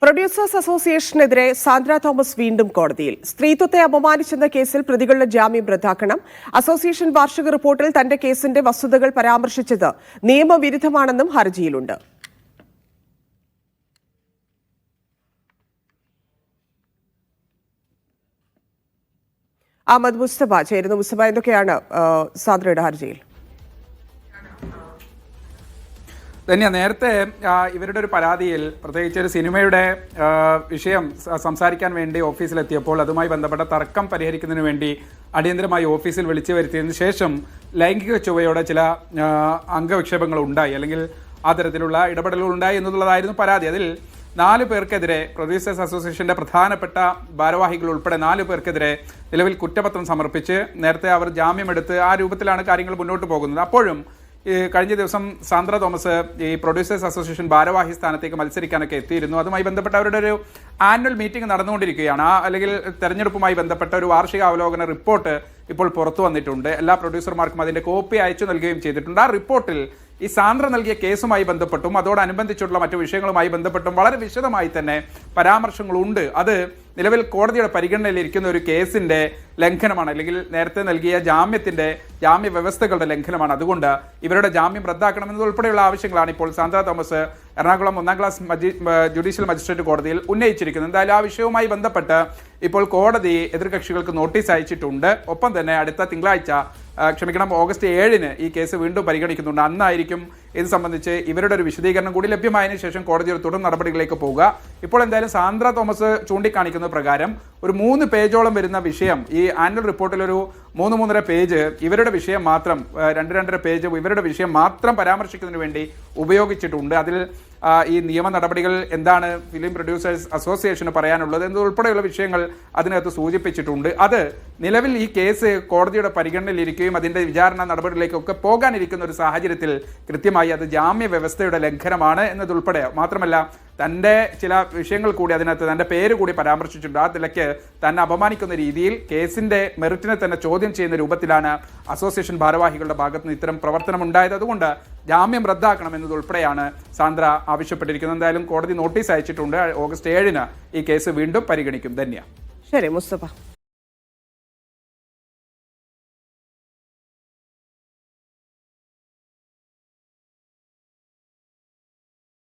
Producers അസോസിയേഷനെതിരെ Sandra Thomas വീണ്ടും കോടതിയിൽ. സ്ത്രീത്വത്തെ അപമാനിച്ചെന്ന കേസിൽ പ്രതികളുടെ ജാമ്യം റദ്ദാക്കണം. അസോസിയേഷൻ വാർഷിക റിപ്പോർട്ടിൽ തന്റെ കേസിന്റെ വസ്തുതകൾ പരാമർശിച്ചത് നിയമവിരുദ്ധമാണെന്നും ഹർജിയിലുണ്ട്. അഹമ്മദ് മുസ്തഫ ചേരുന്നു. മുസ്തഫ, എന്തൊക്കെയാണ് സാന്ദ്രയുടെ ഹർജിയിൽ? ധന്യ, നേരത്തെ ഇവരുടെ ഒരു പരാതിയിൽ പ്രത്യേകിച്ച് ഒരു സിനിമയുടെ വിഷയം സംസാരിക്കാൻ വേണ്ടി ഓഫീസിലെത്തിയപ്പോൾ അതുമായി ബന്ധപ്പെട്ട തർക്കം പരിഹരിക്കുന്നതിന് വേണ്ടി അടിയന്തരമായി ഓഫീസിൽ വിളിച്ചു വരുത്തിയതിനു ശേഷം ലൈംഗിക ചുവയോടെ ചില അംഗവിക്ഷേപങ്ങൾ ഉണ്ടായി, അല്ലെങ്കിൽ ആ തരത്തിലുള്ള ഇടപെടലുകൾ ഉണ്ടായി എന്നുള്ളതായിരുന്നു പരാതി. അതിൽ 4 പേർക്കെതിരെ, പ്രൊഡ്യൂസേഴ്സ് അസോസിയേഷന്റെ പ്രധാനപ്പെട്ട ഭാരവാഹികൾ ഉൾപ്പെടെ 4 പേർക്കെതിരെ നിലവിൽ കുറ്റപത്രം സമർപ്പിച്ച് നേരത്തെ അവർ ജാമ്യമെടുത്ത് ആ രൂപത്തിലാണ് കാര്യങ്ങൾ മുന്നോട്ട് പോകുന്നത്. അപ്പോഴും കഴിഞ്ഞ ദിവസം സാന്ദ്ര തോമസ് ഈ പ്രൊഡ്യൂസേഴ്സ് അസോസിയേഷൻ ഭാരവാഹി സ്ഥാനത്തേക്ക് മത്സരിക്കാനൊക്കെ എത്തിയിരുന്നു. അതുമായി ബന്ധപ്പെട്ട അവരുടെ ഒരു ആനുവൽ മീറ്റിംഗ് നടന്നുകൊണ്ടിരിക്കുകയാണ്. അല്ലെങ്കിൽ തെരഞ്ഞെടുപ്പുമായി ബന്ധപ്പെട്ട ഒരു വാർഷിക അവലോകന റിപ്പോർട്ട് ഇപ്പോൾ പുറത്തു വന്നിട്ടുണ്ട്. എല്ലാ പ്രൊഡ്യൂസർമാർക്കും അതിന്റെ കോപ്പി അയച്ചു നൽകുകയും ചെയ്തിട്ടുണ്ട്. ആ റിപ്പോർട്ടിൽ ഈ സാന്ദ്ര നൽകിയ കേസുമായി ബന്ധപ്പെട്ടും അതോടനുബന്ധിച്ചുള്ള മറ്റു വിഷയങ്ങളുമായി ബന്ധപ്പെട്ടും വളരെ വിശദമായി തന്നെ പരാമർശങ്ങളുണ്ട്. അത് നിലവിൽ കോടതിയുടെ പരിഗണനയിലിരിക്കുന്ന ഒരു കേസിന്റെ ലംഘനമാണ്, അല്ലെങ്കിൽ നേരത്തെ നൽകിയ ജാമ്യ വ്യവസ്ഥകളുടെ ലംഘനമാണ്. അതുകൊണ്ട് ഇവരുടെ ജാമ്യം റദ്ദാക്കണമെന്നതുൾപ്പെടെയുള്ള ആവശ്യങ്ങളാണ് ഇപ്പോൾ Sandra Thomas Ernakulam 1ാം class judicial magistrate കോടതിയിൽ ഉന്നയിച്ചിരിക്കുന്നത്. എന്തായാലും ആ വിഷയവുമായി ബന്ധപ്പെട്ട് ഇപ്പോൾ കോടതി എതിർകക്ഷികൾക്ക് നോട്ടീസ് അയച്ചിട്ടുണ്ട്. ഒപ്പം തന്നെ അടുത്ത തിങ്കളാഴ്ച, ഓഗസ്റ്റ് 7-ന് ഈ കേസ് വീണ്ടും പരിഗണിക്കുന്നുണ്ട്. അന്നായിരിക്കും ഇത് സംബന്ധിച്ച് ഇവരുടെ ഒരു വിശദീകരണം കൂടി ലഭ്യമായതിനു ശേഷം കോടതി ഒരു തുടർ നടപടികളിലേക്ക് പോവുക. ഇപ്പോൾ എന്തായാലും സാന്ദ്ര തോമസ് ചൂണ്ടിക്കാണിക്കുന്ന പ്രകാരം ഒരു 3 പേജോളം വരുന്ന വിഷയം, ഈ ആനുവൽ റിപ്പോർട്ടിൽ ഒരു 3-3.5 പേജ് ഇവരുടെ വിഷയം മാത്രം, 2-2.5 പേജ് ഇവരുടെ വിഷയം മാത്രം പരാമർശിക്കുന്നതിന് വേണ്ടി ഉപയോഗിച്ചിട്ടുണ്ട്. അതിൽ ഈ നിയമ നടപടികൾ എന്താണ് ഫിലിം പ്രൊഡ്യൂസേഴ്സ് അസോസിയേഷന് പറയാനുള്ളത് എന്നുൾപ്പെടെയുള്ള വിഷയങ്ങൾ അതിനകത്ത് സൂചിപ്പിച്ചിട്ടുണ്ട്. അത് നിലവിൽ ഈ കേസ് കോടതിയുടെ പരിഗണനയിലിരിക്കുകയും അതിന്റെ വിചാരണ നടപടികളിലേക്കൊക്കെ പോകാനിരിക്കുന്ന ഒരു സാഹചര്യത്തിൽ കൃത്യമായി അത് ജാമ്യ വ്യവസ്ഥയുടെ ലംഘനമാണ് എന്നതുൾപ്പെടെ, മാത്രമല്ല തൻ്റെ ചില വിഷയങ്ങൾ കൂടി അതിനകത്ത് തൻ്റെ പേര് കൂടി പരാമർശിച്ചിട്ടുണ്ട്. ആ നിലയ്ക്ക് തന്നെ അപമാനിക്കുന്ന രീതിയിൽ കേസിന്റെ മെറിറ്റിനെ തന്നെ ചോദ്യം ചെയ്യുന്ന രൂപത്തിലാണ് അസോസിയേഷൻ ഭാരവാഹികളുടെ ഭാഗത്ത് നിന്ന് ഇത്തരം പ്രവർത്തനം ഉണ്ടായത്. അതുകൊണ്ട് ജാമ്യം റദ്ദാക്കണം എന്നതുൾപ്പെടെയാണ് സാന്ദ്ര ആവശ്യപ്പെട്ടിരിക്കുന്നത്. എന്തായാലും കോടതി നോട്ടീസ് അയച്ചിട്ടുണ്ട്. ഓഗസ്റ്റ് 7-ന് ഈ കേസ് വീണ്ടും പരിഗണിക്കും. ധന്യ. ശരി മുസ്തഫ.